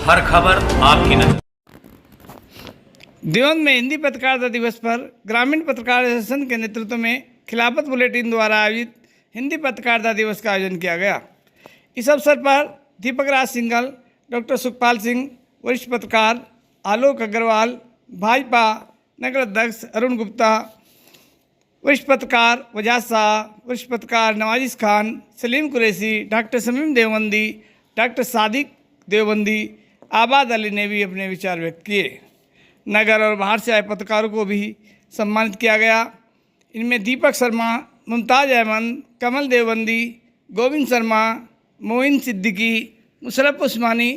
हर खबर आपकी नजर। देवबंद में हिंदी पत्रकारिता दिवस पर ग्रामीण पत्रकार एसोसिएशन के नेतृत्व में खिलाफत बुलेटिन द्वारा आयोजित हिंदी पत्रकारिता दिवस का आयोजन किया गया। इस अवसर पर दीपक राज सिंघल, डॉक्टर सुखपाल सिंह, वरिष्ठ पत्रकार आलोक अग्रवाल, भाजपा नगर अध्यक्ष अरुण गुप्ता, वरिष्ठ पत्रकार वजाज शाह, वरिष्ठ पत्रकार नवाजिश खान, सलीम कुरैशी, डॉक्टर शमीम देवबंदी, डॉक्टर सादिक देवबंदी, आबाद अली ने भी अपने विचार व्यक्त किए। नगर और बाहर से आए पत्रकारों को भी सम्मानित किया गया। इनमें दीपक शर्मा, मुमताज़ अहमद, कमल देवबंदी, गोविंद शर्मा, मोइन सिद्दीकी, मुशर्रफ उस्मानी,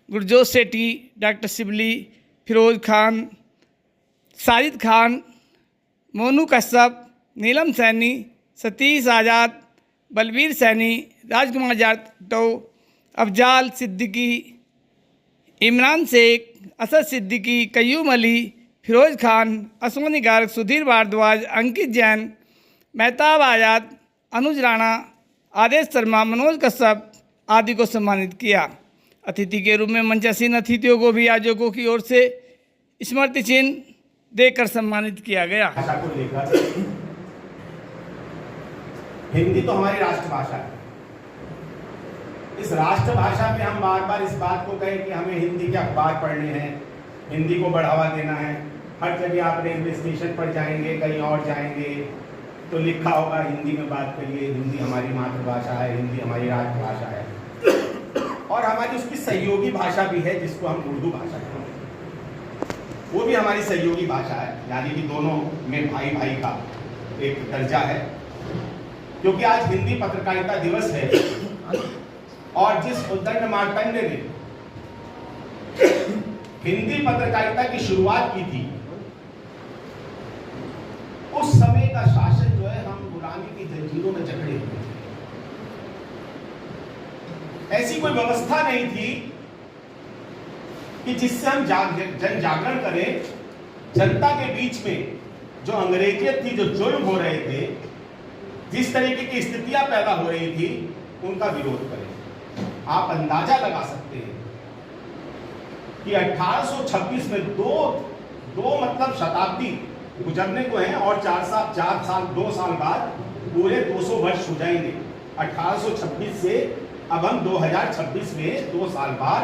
गुरजोत सेठी, डॉक्टर शिबली, फिरोज खान, साजिद खान, मोनू कश्यप, नीलम सैनी, सतीश आज़ाद, बलबीर सैनी, राजकुमार जाटव, अफजाल सिद्दीकी, इमरान शेख, असद सिद्दीकी, कयूम अली, फिरोज खान, असमानी गार्ग, सुधीर भारद्वाज, अंकित जैन, मेहताब आज़ाद, अनुज राणा, आदेश शर्मा, मनोज कश्यप आदि को सम्मानित किया। अतिथि के रूप में मंचासीन अतिथियों को भी आयोजकों की ओर से स्मृति चिन्ह देकर सम्मानित किया गया। भाषा को लेकर, हिंदी तो हमारी राष्ट्रभाषा है। इस राष्ट्रभाषा में हम बार बार इस बात को कहें कि हमें हिंदी के अखबार पढ़ने हैं, हिंदी को बढ़ावा देना है। हर जगह आप रेलवे स्टेशन पर जाएंगे, कहीं और जाएंगे तो लिखा होगा हिंदी में बात करिए, हिंदी हमारी मातृभाषा है, हिंदी हमारी राष्ट्रभाषा है। और हमारी उसकी सहयोगी भाषा भी है जिसको हम उर्दू भाषा कहते हैं, वो भी हमारी सहयोगी भाषा है, यानी कि दोनों में भाई भाई का एक दर्जा है। क्योंकि आज हिंदी पत्रकारिता दिवस है और जिस उद्दंड मार्तंड ने हिंदी पत्रकारिता की शुरुआत की थी, उस समय का शासन जो है हम गुलामी की जंजीरों में जकड़े हुए थे। ऐसी कोई व्यवस्था नहीं थी कि जिससे हम जन जागरण करें, जनता के बीच में जो अंग्रेजियत थी, जो जुल्म हो रहे थे, जिस तरीके की स्थितियां पैदा हो रही थी, उनका विरोध करें। आप अंदाजा लगा सकते हैं कि 1826 में दो मतलब शताब्दी गुजरने को हैं और 2 साल बाद पूरे 200 वर्ष हो जाएंगे। 1826 से अब हम 2026 में 2 साल बाद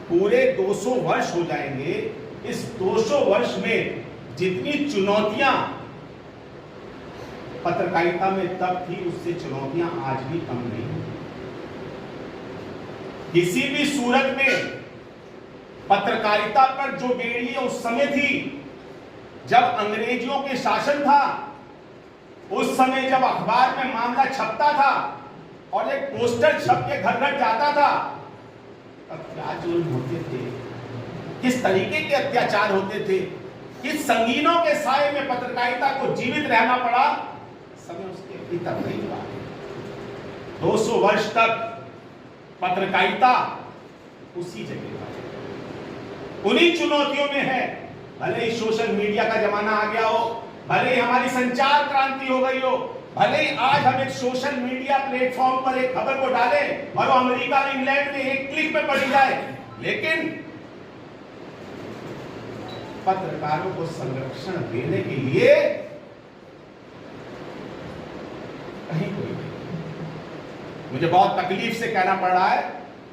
पूरे 200 वर्ष हो जाएंगे। इस 200 वर्ष में जितनी चुनौतियां पत्रकारिता में तब थी, उससे चुनौतियां आज भी कम नहीं हैं। किसी भी सूरत में पत्रकारिता पर जो बेड़ियां उस समय थी, जब अंग्रेजियों के शासन था, उस समय जब अखबार में मामला छपता था और एक पोस्टर छप के घर घर जाता था, तब क्या जुल्म होते थे, किस तरीके के अत्याचार होते थे, किस संगीनों के साए में पत्रकारिता को जीवित रहना पड़ा, समय उसके भीतर नहीं हुआ। 200 वर्ष तक पत्रकारिता उसी जगह है, उन्हीं चुनौतियों में है। भले ही सोशल मीडिया का जमाना आ गया हो, भले ही हमारी संचार क्रांति हो गई हो, भले ही आज हम एक सोशल मीडिया प्लेटफॉर्म पर एक खबर को डालें और वो अमेरिका में, इंग्लैंड में एक क्लिक में पड़ी जाए, लेकिन पत्रकारों को संरक्षण देने के लिए कहीं कोई नहीं। मुझे बहुत तकलीफ से कहना पड़ रहा है,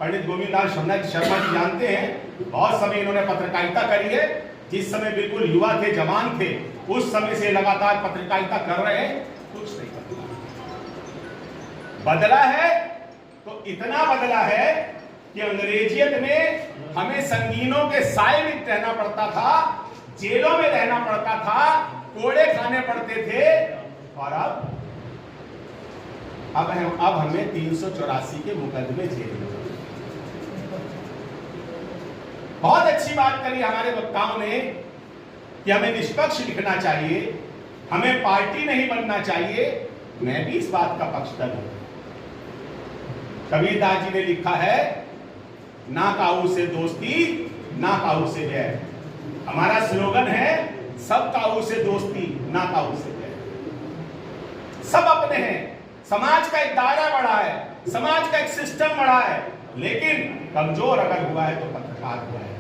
पंडित गोविंददास शर्मा जी जानते हैं, बहुत समय इन्होंने पत्रकारिता करी है। जिस समय बिल्कुल युवा थे, जवान थे, उस समय से लगातार पत्रकारिता कर रहे हैं, कुछ नहीं बदला है। तो इतना बदला है कि अंग्रेजियत में हमें संगीनों के साए में रहना पड़ता था, जेलों में रहना पड़ता था, कोड़े खाने पड़ते थे, और अब हमें 384 के मुकदमे जेल में। बहुत अच्छी बात करी हमारे वक्ताओं ने कि हमें निष्पक्ष लिखना चाहिए, हमें पार्टी नहीं बनना चाहिए। मैं भी इस बात का पक्षधर हूं। कबीरदास जी ने लिखा है, ना काऊ से दोस्ती, ना काऊ से बैर। हमारा स्लोगन है, सब काऊ से दोस्ती, ना काऊ से बैर। सब अपने हैं, समाज का एक दायरा बड़ा है, समाज का एक सिस्टम बढ़ा है, लेकिन कमजोर अगर हुआ है तो पत्रकार हुआ है।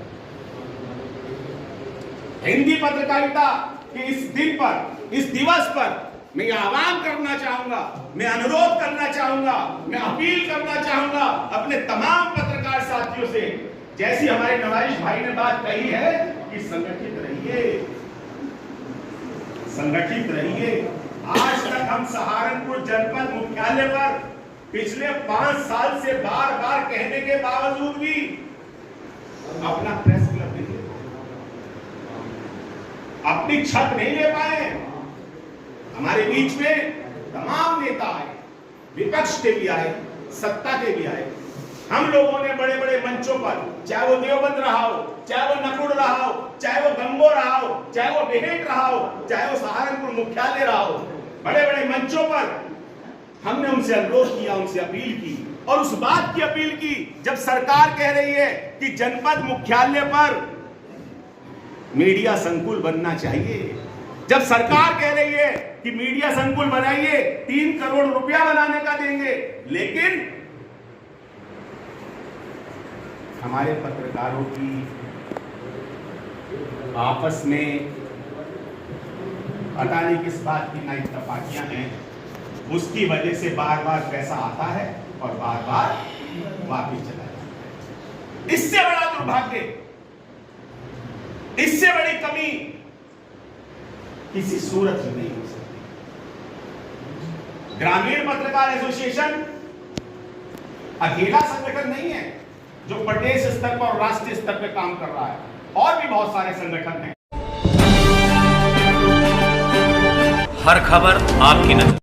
हिंदी पत्रकारिता के इस दिन पर, इस दिवस पर मैं आह्वान करना चाहूंगा, मैं अनुरोध करना चाहूंगा, मैं अपील करना चाहूंगा अपने तमाम पत्रकार साथियों से, जैसी हमारे नवाइश भाई ने बात कही है कि संगठित रहिए, संगठित रहिए। आज तक हम सहारनपुर जनपद मुख्यालय पर पिछले 5 साल से बार बार कहने के बावजूद भी अपना प्रेस क्लब नहीं ले पाए, अपनी छत नहीं ले पाए। हमारे बीच में तमाम नेता आए, विपक्ष के भी आए, सत्ता के भी आए। हम लोगों ने बड़े बड़े मंचों पर, चाहे वो देवबंद रहा हो, चाहे वो नकुड़ रहा हो, चाहे वो गंगो रहा हो, चाहे वो बेहेट रहा हो, चाहे वो सहारनपुर मुख्यालय रहा हो, बड़े बड़े मंचों पर हमने उनसे अनुरोध किया, उनसे अपील की, और उस बात की अपील की जब सरकार कह रही है कि जनपद मुख्यालय पर मीडिया संकुल बनना चाहिए, जब सरकार कह रही है कि मीडिया संकुल बनाइए, 3 करोड़ रुपया बनाने का देंगे, लेकिन हमारे पत्रकारों की आपस में पता नहीं किस बात की नाइतफाकियां हैं, उसकी वजह से बार बार पैसा आता है और बार बार वापस चला जाता है। इससे बड़ा दुर्भाग्य, इससे बड़ी कमी किसी सूरत में नहीं हो सकती। ग्रामीण पत्रकार एसोसिएशन अकेला संगठन नहीं है जो प्रदेश स्तर पर और राष्ट्रीय स्तर पर काम कर रहा है, और भी बहुत सारे संगठन हैं। हर खबर आपकी नजर।